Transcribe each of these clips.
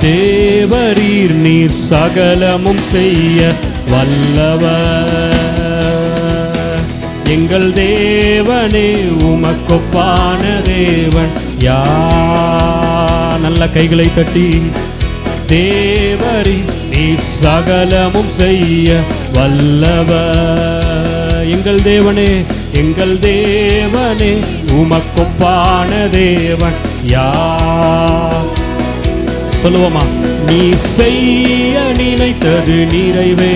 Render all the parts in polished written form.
தேவரீர் நீர் சகலமும் செய்ய வல்லவர். எங்கள் தேவனே உமக்கொப்பான தேவன் யார்? நல்ல கைகளை தட்டி தேவரீர் நீர் சகலமும் செய்ய வல்லவர். எங்கள் தேவனே எங்கள் தேவனே உமக்கொப்பான தேவன் யார்? சொல்லுவோமா? நீ செய்ய நினைத்தது நிறைவே,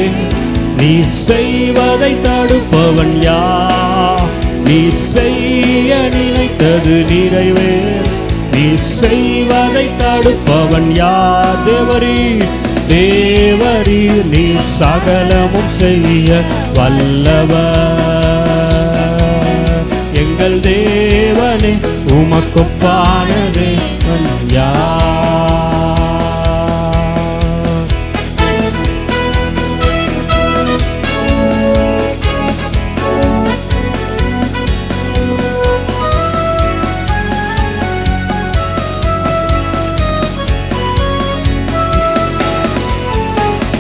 நீ செய்வதை தடுப்பவன் யார்? நீ செய்ய நினைத்தது நிறைவே, நீ செய்வதை தடுப்பவன் யார்? தேவரீர் தேவரீர் நீ சகலமும் செய்ய வல்லவர். எங்கள் தேவனே உமக்கொப்பான தேவன் யார்?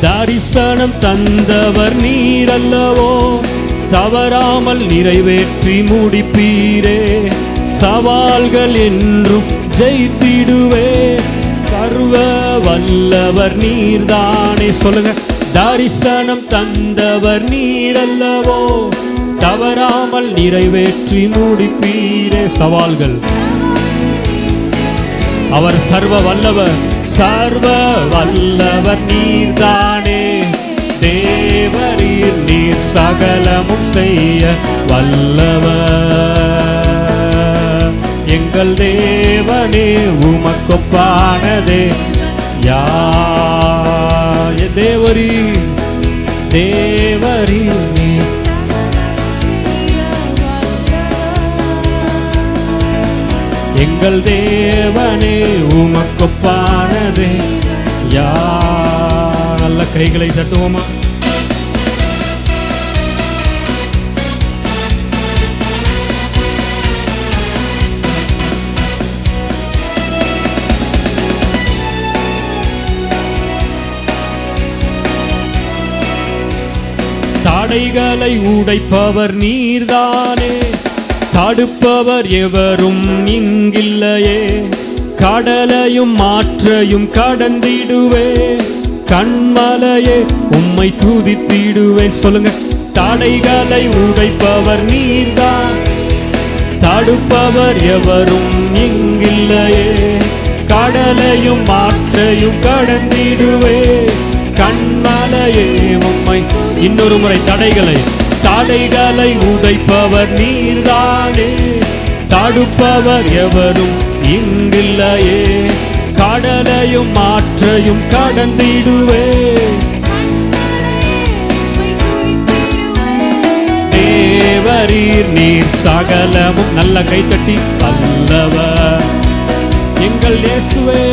தரிசனம் தந்தவர் நீரல்லவோ, தவறாமல் நிறைவேற்றி முடிப்பீரே. சவால்கள் என்றும் ஜெயித்திடுவே, சர்வ வல்லவர் நீர்தானே. சொல்லுங்க. தரிசனம் தந்தவர் நீரல்லவோ, தவறாமல் நிறைவேற்றி முடிப்பீரே. சவால்கள் அவர் சர்வ வல்லவர், சர்வ வல்லவர் நீர்தானே. தேவரீர் நீர் சகலமும் செய்ய வல்லவர். எங்கள் தேவனே உமக்கொப்பானதே யார்? தேவரீர் தேவரீர் நீர் எங்கள் தேவனே உமக்கொப்பானதே யார்? நல்ல கைகளை தட்டுவோமா? தடைகளை உடைப்பவர் நீர்தானே, தடுப்பவர் எவரும் இங்கில்லையே. கடலையும் மாற்றையும் கடந்திடுவே, கண்மலையே உம்மை துதித்திடுவே. சொல்லுங்க. தடைகளை உடைப்பவர் நீர்தான், தடுப்பவர் எவரும் இங்கில்லையே. கடலையும் மாற்றையும் கடந்திடுவே, கண்மலையே உம்மை. இன்னொரு முறை. தடைகளை உடைப்பவர் நீர்தானே, தடுப்பவர் எவரும் இங்கில்லையே. கடலையும் மாற்றையும் கடந்திடுவே, தேவரீர் நீர் சகலமும். நல்ல கைத்தட்டி வல்லவர். எங்கள் இயேசுவே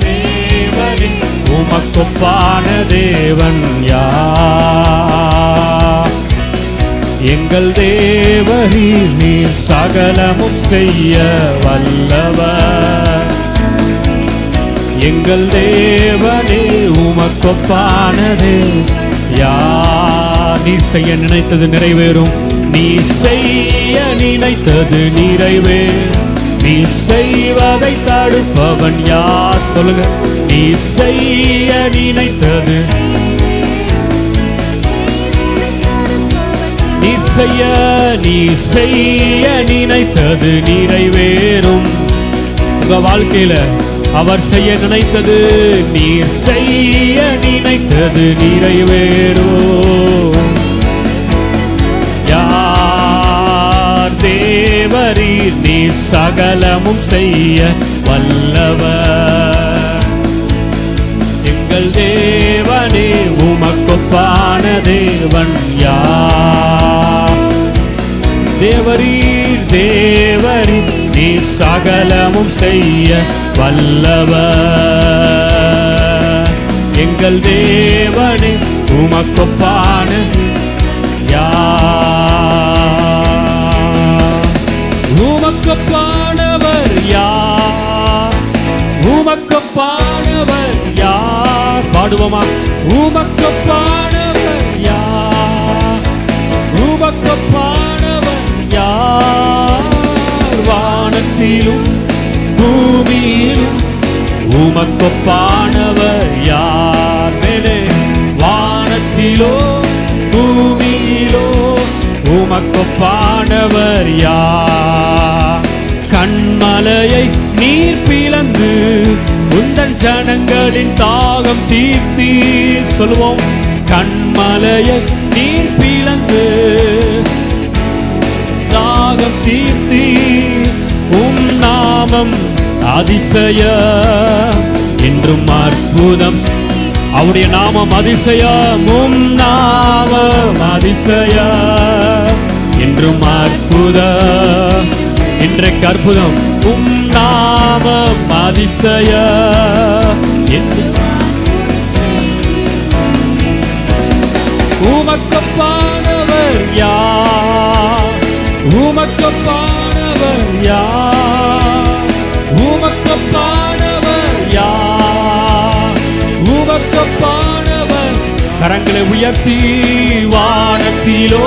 தேவரீர் உமக்கொப்பான தேவன் யார்? எங்கள் தேவரீர் நீர் சகலமும் செய்ய வல்லவர். எங்கள் தேவனே உமக்கொப்பானது யார்? நீர் செய்ய நினைத்தது நிறைவேறும், நீ செய்ய நினைத்தது நிறைவேறும். நீ செய்வதை தடுப்பவன் யார்? சொல்லுங்க. நீ செய்ய நினைத்தது, நீ செய்ய நினைத்தது நிறைவேறும். உங்க வாழ்க்கையில அவர் செய்ய நினைத்தது, நீர் செய்ய நினைத்தது நிறைவேறும். யார்? தேவரீர் நீர் சகலமும் செய்ய வல்லவர். எங்கள் தேவனே உமக்கொப்பான தேவன் யார்? தேவரீர் தேவரீர் நீர் சகலமும் செய்ய வல்லவர். எங்கள் தேவனே உமக்கொப்பானது யார்? உமக்கொப்பானவர் யார்? உமக்கொப்பானவர் பாடுவோமா? உமக்கொப்பானவர் யார்? உமக்கொப்பானவர் யார்? வானத்திலும் பூமியிலும் உமக்கொப்பானவர் யார்? மேலே வானத்திலோ பூமியிலோ உமக்கொப்பானவர் யார்? கண்மலையை நீர் பிளந்து உந்தன் ஜனங்களின் தாகம் தீர்த்தீர். சொல்லுவோம், கண்மலையை நீர் பிளந்து தாகம் தீர்த்தீர். உம் நாமம் அதிசயம் என்றும் அற்புதம். அவருடைய நாமம் அதிசயம். உம் நாமம் அதிசயம் என்றும் அற்புதம். இன்றைக்கு அற்புதம். உம் நாமம் அதிசயம் என்றும். உமக்கொப்பானவர் யார்? உமக்கொப்பானவர் யார்? உமக்கொப்பானவர் யார்? உமக்கொப்பானவர். கரங்களை உயர்த்தி வானத்திலோ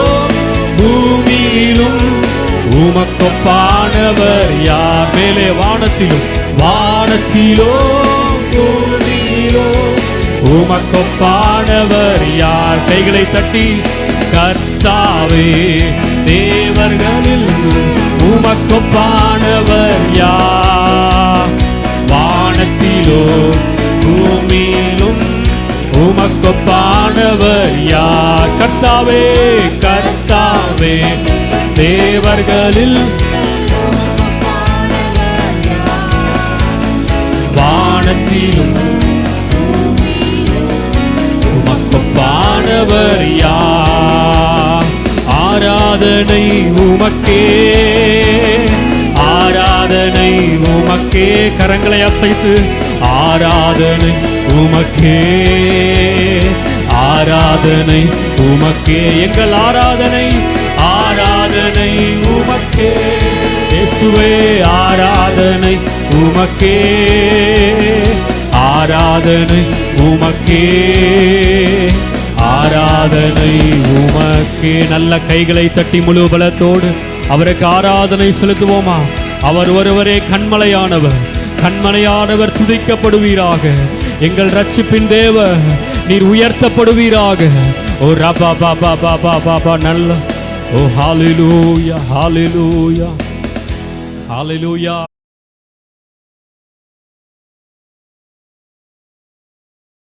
பூமியிலும் உமக்கொப்பானவர் யார்? மேலே வானத்திலும் வானத்திலோ பூமியிலோ உமக்கொப்பானவர் யார்? கைகளை தட்டி கர்த்தாவே தேவர்களில் உமக்கொப்பானவர் யார்? வானத்திலோ பூமியிலும் உமக்கொப்பானவர் யார்? கர்த்தாவே கர்த்தாவே தேவர்களில் வானத்திலும் உமக்கொப்பானவர் யார்? ஆராதனை உமக்கே, ஆராதனை உமக்கே. கரங்களை அசைத்து ஆராதனை உமக்கே, ஆராதனை உமக்கே. எங்கள் ஆராதனை ஆராதனை உமக்கே. இயேசுவே ஆராதனை உமக்கே, ஆராதனை உமக்கே, ஆராதனை உமக்கே. நல்ல கைகளை தட்டி முழு பலத்தோடு அவருக்கு ஆராதனை செலுத்துவோமா? அவர் ஒருவரே கண்மலையானவர். கண்மலையானவர் துதிக்கப்படுவீராக. எங்கள் ரட்சிப்பின் தேவ நீர் உயர்த்தப்படுவீராக. ஓ ரபா பாபா பாபா பாபா. நல்ல ஓ ஹalleluya, ஹalleluya, ஹalleluya.